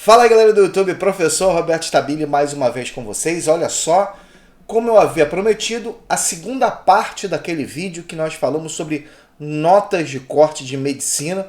Fala aí, galera do YouTube, professor Roberto Stabile mais uma vez com vocês. Olha só, como eu havia prometido, a segunda parte daquele vídeo que nós falamos sobre notas de corte de medicina.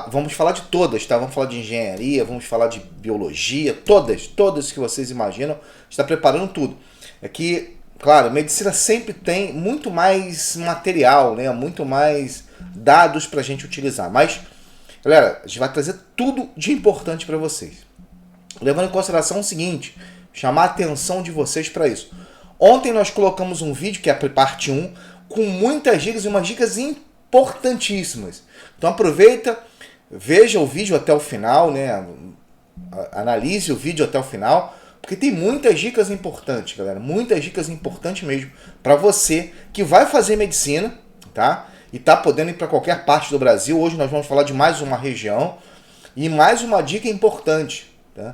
Vamos falar de todas, tá? Vamos falar de engenharia, vamos falar de biologia, todas que vocês imaginam. Está preparando tudo. É que, claro, medicina sempre tem muito mais material, né? Muito mais dados para a gente utilizar, mas galera, a gente vai trazer tudo de importante para vocês. Levando em consideração o seguinte, chamar a atenção de vocês para isso. Ontem nós colocamos um vídeo, que é a parte 1, com muitas dicas e umas dicas importantíssimas. Então aproveita, veja o vídeo até o final, né? Analise o vídeo até o final, porque tem muitas dicas importantes, galera. Muitas dicas importantes mesmo para você que vai fazer medicina, tá? E está podendo ir para qualquer parte do Brasil. Hoje nós vamos falar de mais uma região e mais uma dica importante. Tá?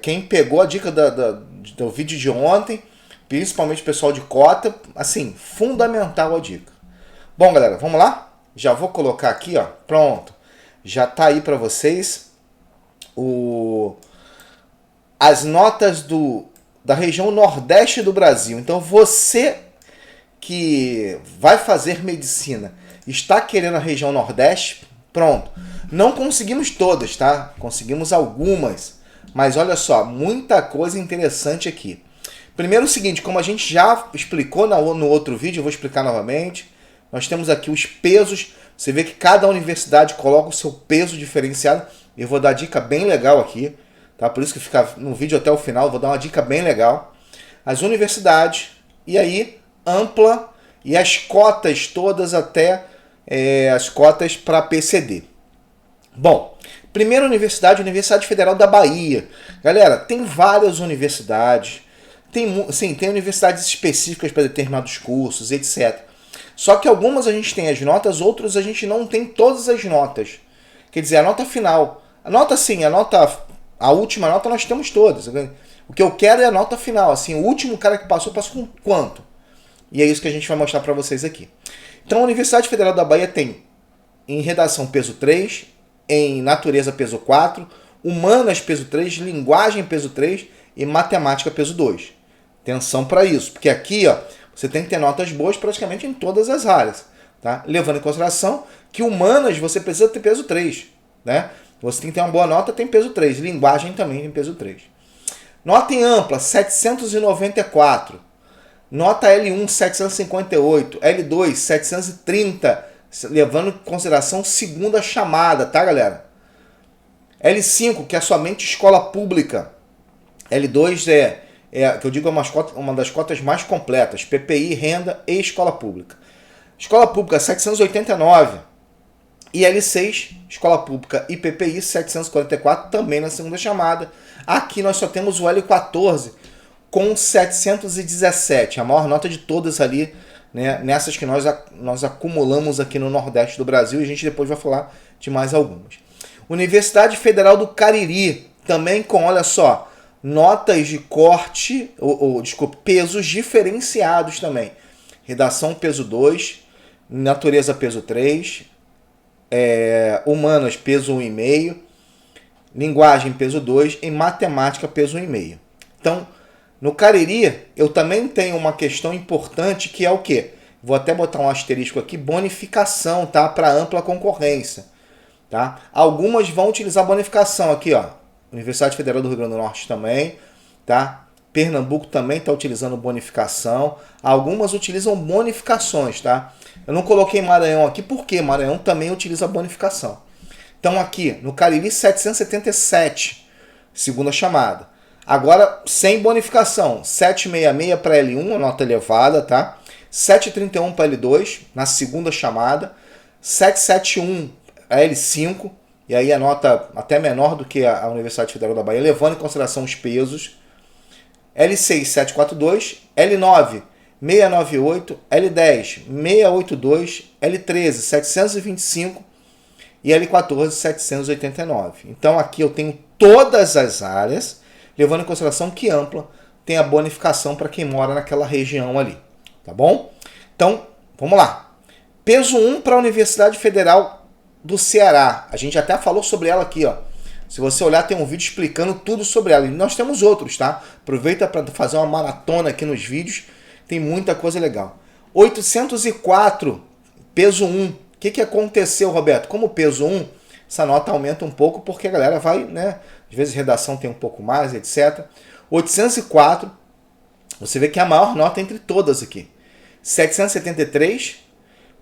Quem pegou a dica do vídeo de ontem, principalmente o pessoal de cota, assim, fundamental a dica. Bom, galera, vamos lá? Já vou colocar aqui, ó, pronto. Já está aí para vocês as notas da região nordeste do Brasil. Então você que vai fazer medicina, está querendo a região nordeste, pronto. Não conseguimos todas, tá? Conseguimos algumas, mas olha só, muita coisa interessante aqui. Primeiro o seguinte, como a gente já explicou no outro vídeo, eu vou explicar novamente. Nós temos aqui os pesos, você vê que cada universidade coloca o seu peso diferenciado. Eu vou dar dica bem legal aqui, tá? Por isso que fica no vídeo até o final, eu vou dar uma dica bem legal. As universidades, e aí ampla e as cotas todas até as cotas para PCD. Bom, primeira universidade, Universidade Federal da Bahia. Galera, tem várias universidades, tem universidades específicas para determinados cursos, etc. Só que algumas a gente tem as notas, outras a gente não tem todas as notas. Quer dizer, a nota final. A nota sim, a última nota nós temos todas. O que eu quero é a nota final. Assim, o último cara que passou com quanto? E é isso que a gente vai mostrar para vocês aqui. Então, a Universidade Federal da Bahia tem em redação peso 3, em natureza peso 4, humanas peso 3, linguagem peso 3 e matemática peso 2. Atenção para isso, porque aqui ó, você tem que ter notas boas praticamente em todas as áreas. Tá? Levando em consideração que humanas você precisa ter peso 3. Né? Você tem que ter uma boa nota, tem peso 3. Linguagem também tem peso 3. Nota em ampla, 794. Nota L1, 758. L2, 730. Levando em consideração segunda chamada, tá, galera? L5, que é somente escola pública. L2 que eu digo, uma das cotas mais completas. PPI, renda e escola pública. Escola pública, 789. E L6, escola pública e PPI, 744, também na segunda chamada. Aqui nós só temos o L14, com 717, a maior nota de todas ali, né, nessas que nós acumulamos aqui no Nordeste do Brasil, e a gente depois vai falar de mais algumas. Universidade Federal do Cariri, também com, olha só, notas de corte, pesos diferenciados também. Redação peso 2, natureza peso 3, humanas peso 1,5, linguagem peso 2 e matemática peso 1,5. Então, no Cariri, eu também tenho uma questão importante que é o quê? Vou até botar um asterisco aqui, bonificação, tá? Para ampla concorrência. Tá? Algumas vão utilizar bonificação aqui, ó. Universidade Federal do Rio Grande do Norte também, tá? Pernambuco também está utilizando bonificação. Algumas utilizam bonificações, tá? Eu não coloquei Maranhão aqui porque Maranhão também utiliza bonificação. Então aqui, no Cariri, 777, segunda chamada. Agora, sem bonificação, 766 para L1, nota elevada, tá? 731 para L2, na segunda chamada. 771 para L5, e aí a nota até menor do que a Universidade Federal da Bahia, levando em consideração os pesos. L6, 742. L9, 698. L10, 682. L13, 725. E L14, 789. Então aqui eu tenho todas as áreas, levando em consideração que ampla tem a bonificação para quem mora naquela região ali, tá bom? Então, vamos lá. Peso 1 para a Universidade Federal do Ceará. A gente até falou sobre ela aqui, ó. Se você olhar, tem um vídeo explicando tudo sobre ela. E nós temos outros, tá? Aproveita para fazer uma maratona aqui nos vídeos. Tem muita coisa legal. 804, peso 1. O que aconteceu, Roberto? Como peso 1, essa nota aumenta um pouco porque a galera vai, né? Às vezes redação tem um pouco mais, etc. 804, você vê que é a maior nota entre todas aqui. 773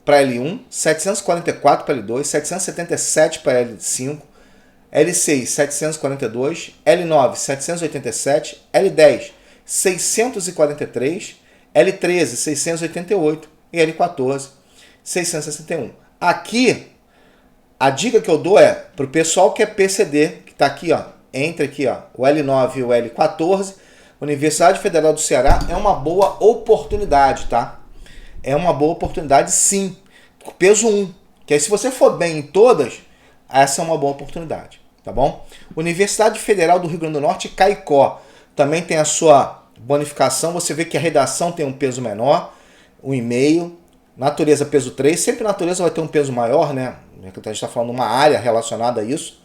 para L1, 744 para L2, 777 para L5, L6 742, L9 787, L10 643, L13 688 e L14 661. Aqui, a dica que eu dou é para o pessoal que é PCD, que está aqui, ó, entre aqui, ó, o L9 e o L14, Universidade Federal do Ceará é uma boa oportunidade, tá? É uma boa oportunidade, sim. Peso 1. Que aí, se você for bem em todas, essa é uma boa oportunidade, tá bom? Universidade Federal do Rio Grande do Norte, Caicó, também tem a sua bonificação. Você vê que a redação tem um peso menor, 1,5. Natureza, peso 3. Sempre natureza vai ter um peso maior, né? A gente está falando de uma área relacionada a isso.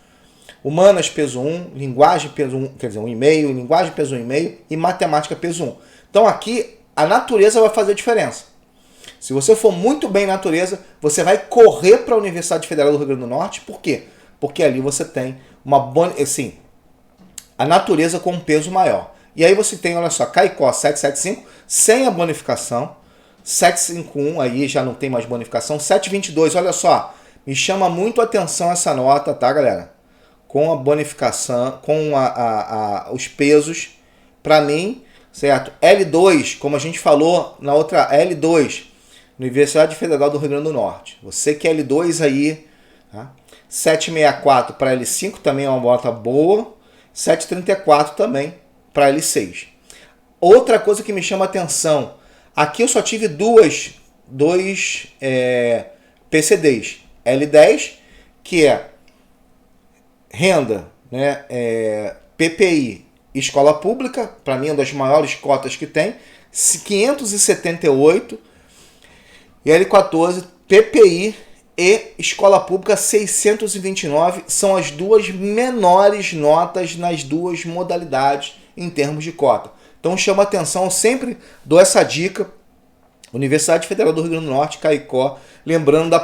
Humanas, peso 1. Linguagem, peso 1, quer dizer, 1,5. Linguagem, peso 1,5. E matemática, peso 1. Então, aqui, a natureza vai fazer a diferença. Se você for muito bem em natureza, você vai correr para a Universidade Federal do Rio Grande do Norte. Por quê? Porque ali você tem uma assim, a natureza com um peso maior. E aí você tem, olha só, Caicó 775, sem a bonificação. 751, aí já não tem mais bonificação. 722, olha só, me chama muito a atenção essa nota, tá, galera? Com a bonificação, com os pesos, para mim, certo? L2, como a gente falou na outra, L2, Universidade Federal do Rio Grande do Norte. Você que é L2 aí, tá? 764 para L5 também é uma nota boa. 734 também para L6. Outra coisa que me chama a atenção, aqui eu só tive dois PCDs. L10, que é renda, né, PPI, escola pública, para mim é uma das maiores cotas que tem, 578, e L14, PPI e escola pública, 629, são as duas menores notas nas duas modalidades em termos de cota. Então chama atenção, eu sempre dou essa dica, Universidade Federal do Rio Grande do Norte, Caicó, lembrando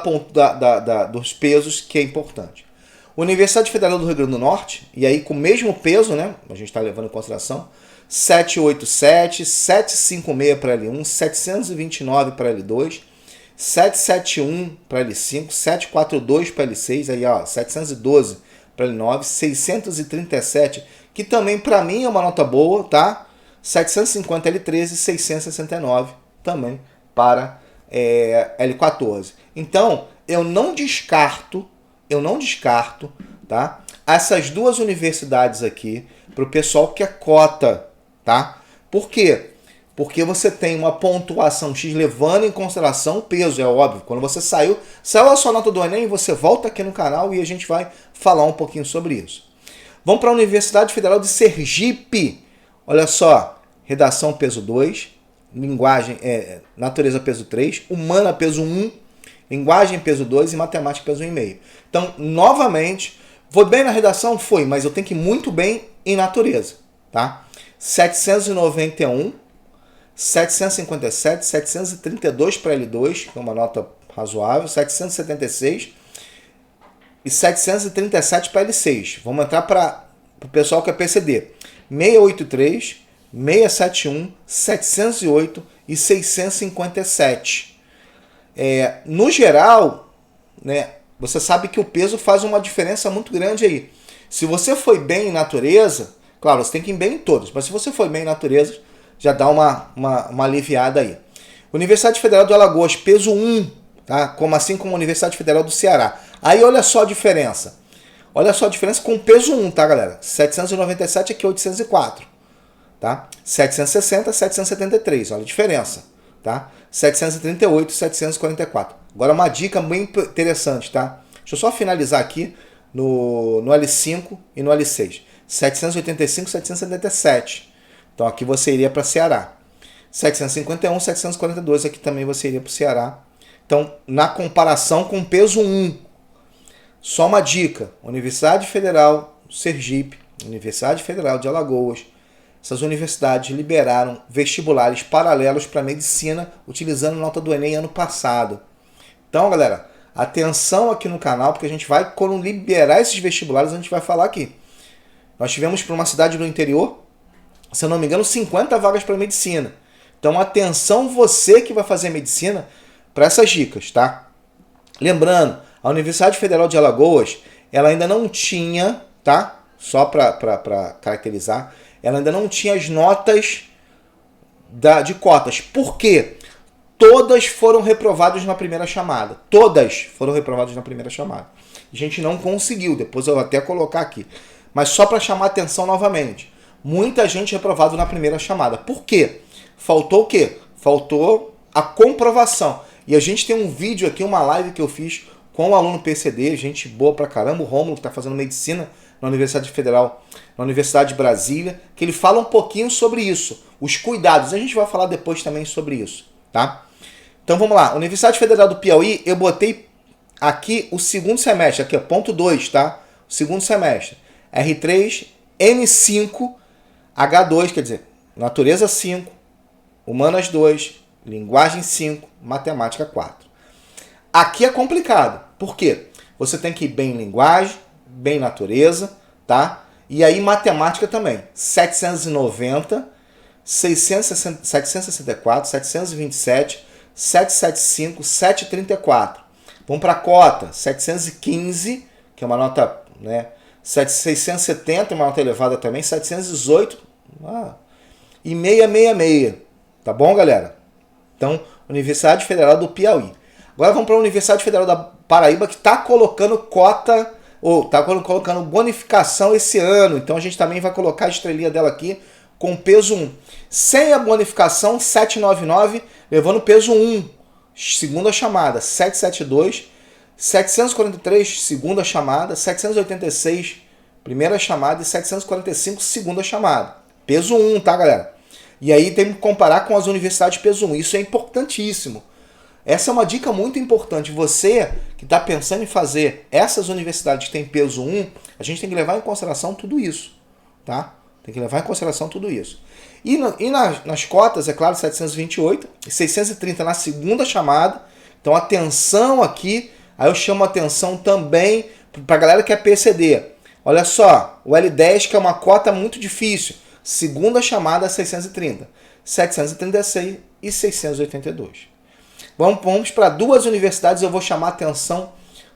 dos pesos, que é importante. Universidade Federal do Rio Grande do Norte, e aí com o mesmo peso, né, a gente está levando em consideração, 787, 756 para L1, 729 para L2, 771 para L5, 742 para L6, aí ó, 712 para L9, 637, que também para mim é uma nota boa, tá? 750 L13, 669 também para L14. Então, eu não descarto, tá? Essas duas universidades aqui para o pessoal que é cota, tá? Por quê? Porque você tem uma pontuação X levando em consideração o peso, é óbvio. Quando você saiu a sua nota do Enem, você volta aqui no canal e a gente vai falar um pouquinho sobre isso. Vamos para a Universidade Federal de Sergipe. Olha só, redação peso 2, linguagem, natureza peso 3, humana peso 1, linguagem peso 2 e matemática peso 1,5. Então, novamente, vou bem na redação? Foi, mas eu tenho que ir muito bem em natureza, tá? 791, 757, 732 para L2, que é uma nota razoável, 776 e 737 para L6. Vamos entrar para o pessoal que é PCD. 683, 671, 708 e 657. No geral, né, você sabe que o peso faz uma diferença muito grande aí. Se você foi bem em natureza, claro, você tem que ir bem em todos, mas se você foi bem em natureza, já dá uma aliviada aí. Universidade Federal de Alagoas, peso 1, tá? Assim como a Universidade Federal do Ceará. Aí olha só a diferença. Olha só a diferença com peso 1, tá, galera? 797 aqui 804, tá? 760, 773, olha a diferença, tá? 738, 744. Agora uma dica bem interessante, tá? Deixa eu só finalizar aqui no L5 e no L6. 785, 777. Então aqui você iria para Ceará. 751, 742, aqui também você iria para o Ceará. Então, na comparação com peso 1, só uma dica. Universidade Federal Sergipe, Universidade Federal de Alagoas, essas universidades liberaram vestibulares paralelos para medicina utilizando nota do Enem ano passado. Então, galera, atenção aqui no canal, porque a gente vai, quando liberar esses vestibulares, a gente vai falar aqui. Nós tivemos para uma cidade do interior, se eu não me engano, 50 vagas para medicina. Então, atenção você que vai fazer medicina para essas dicas, tá? Lembrando, a Universidade Federal de Alagoas, ela ainda não tinha, tá? Só para caracterizar, ela ainda não tinha as notas de cotas. Por quê? Todas foram reprovadas na primeira chamada. Todas foram reprovadas na primeira chamada. A gente não conseguiu, depois eu vou até colocar aqui. Mas só para chamar atenção novamente. Muita gente reprovada na primeira chamada. Por quê? Faltou o quê? Faltou a comprovação. E a gente tem um vídeo aqui, uma live que eu fiz com o aluno PCD, gente boa pra caramba, o Rômulo, que está fazendo medicina na Universidade Federal, na Universidade de Brasília, que ele fala um pouquinho sobre isso, os cuidados. A gente vai falar depois também sobre isso, tá? Então vamos lá, Universidade Federal do Piauí, eu botei aqui o segundo semestre, aqui ó, ponto 2, tá? O segundo semestre, R3, N5, H2, quer dizer, Natureza 5, Humanas 2, Linguagem 5, Matemática 4. Aqui é complicado, por quê? Você tem que ir bem em linguagem, bem natureza, tá? E aí matemática também, 790, 764, 727, 775, 734. Vamos para a cota, 715, que é uma nota, né? 670, uma nota elevada também, 718, e 666, tá bom, galera? Então, Universidade Federal do Piauí. Agora vamos para a Universidade Federal da Paraíba, que está colocando cota, ou está colocando bonificação esse ano. Então a gente também vai colocar a estrelinha dela aqui com peso 1. Sem a bonificação, 799, levando peso 1, segunda chamada, 772, 743, segunda chamada, 786, primeira chamada e 745, segunda chamada. Peso 1, tá, galera? E aí tem que comparar com as universidades peso 1. Isso é importantíssimo. Essa é uma dica muito importante. Você que está pensando em fazer essas universidades que têm peso 1, a gente tem que levar em consideração tudo isso, tá? Tem que levar em consideração tudo isso. E nas cotas, é claro, 728 e 630 na segunda chamada. Então, atenção aqui. Aí eu chamo atenção também para a galera que é PCD. Olha só, o L10, que é uma cota muito difícil. Segunda chamada, 630, 736 e 682. Vamos para duas universidades, eu vou chamar atenção,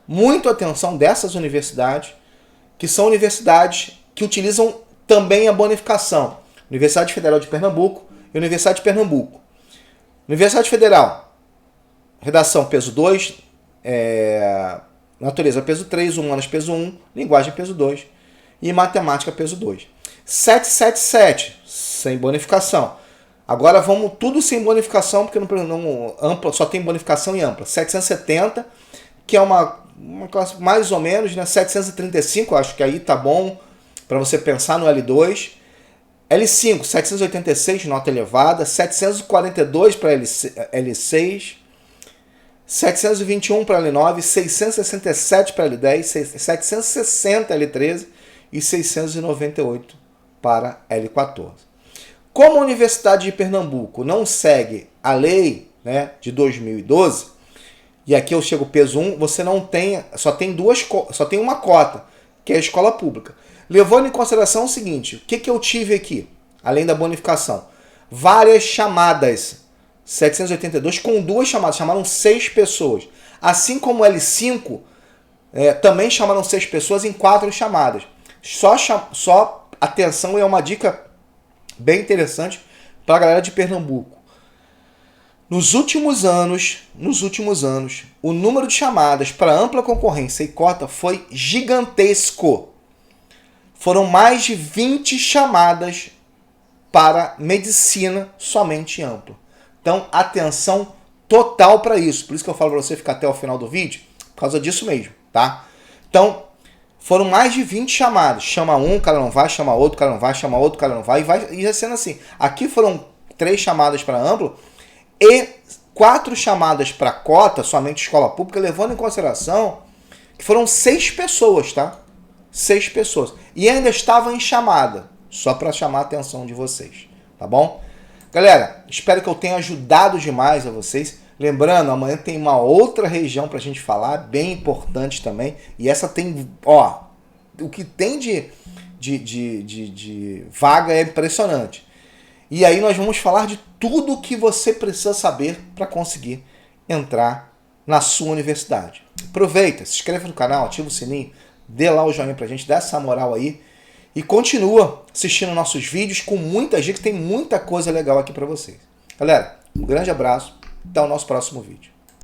muito atenção dessas universidades, que são universidades que utilizam também a bonificação. Universidade Federal de Pernambuco e Universidade de Pernambuco. Universidade Federal, redação peso 2, natureza peso 3, humanas peso 1, linguagem peso 2 e matemática peso 2. 777, sem bonificação. Agora vamos tudo sem bonificação, porque não ampla, só tem bonificação e ampla. 770, que é uma classe mais ou menos, né? 735, acho que aí tá bom para você pensar no L2. L5, 786, nota elevada. 742 para L6. 721 para L9. 667 para L10. 760 L13 e 698 para L14. Como a Universidade de Pernambuco não segue a lei, né, de 2012, e aqui eu chego peso 1, você não tem, só tem uma cota, que é a escola pública. Levando em consideração o seguinte, o que eu tive aqui, além da bonificação? Várias chamadas, 782 com 2 chamadas, chamaram 6 pessoas. Assim como o L5, também chamaram 6 pessoas em 4 chamadas. Só atenção, é uma dica bem interessante para a galera de Pernambuco. Nos últimos anos, o número de chamadas para ampla concorrência e cota foi gigantesco. Foram mais de 20 chamadas para medicina somente ampla. Então, atenção total para isso. Por isso que eu falo para você ficar até o final do vídeo, por causa disso mesmo, tá? Então, foram mais de 20 chamadas. Chama um, o cara não vai, chama outro, o cara não vai, chama outro, o cara não vai, e vai sendo assim. Aqui foram 3 chamadas para amplo e 4 chamadas para cota, somente escola pública, levando em consideração que foram 6 pessoas, tá? 6 pessoas. E ainda estava em chamada, só para chamar a atenção de vocês, tá bom? Galera, espero que eu tenha ajudado demais a vocês. Lembrando, amanhã tem uma outra região pra gente falar, bem importante também. E essa tem, ó, o que tem de vaga é impressionante. E aí nós vamos falar de tudo o que você precisa saber para conseguir entrar na sua universidade. Aproveita, se inscreve no canal, ativa o sininho, dê lá o joinha pra gente, dá essa moral aí. E continua assistindo nossos vídeos com muita gente, tem muita coisa legal aqui para vocês. Galera, um grande abraço, até o nosso próximo vídeo.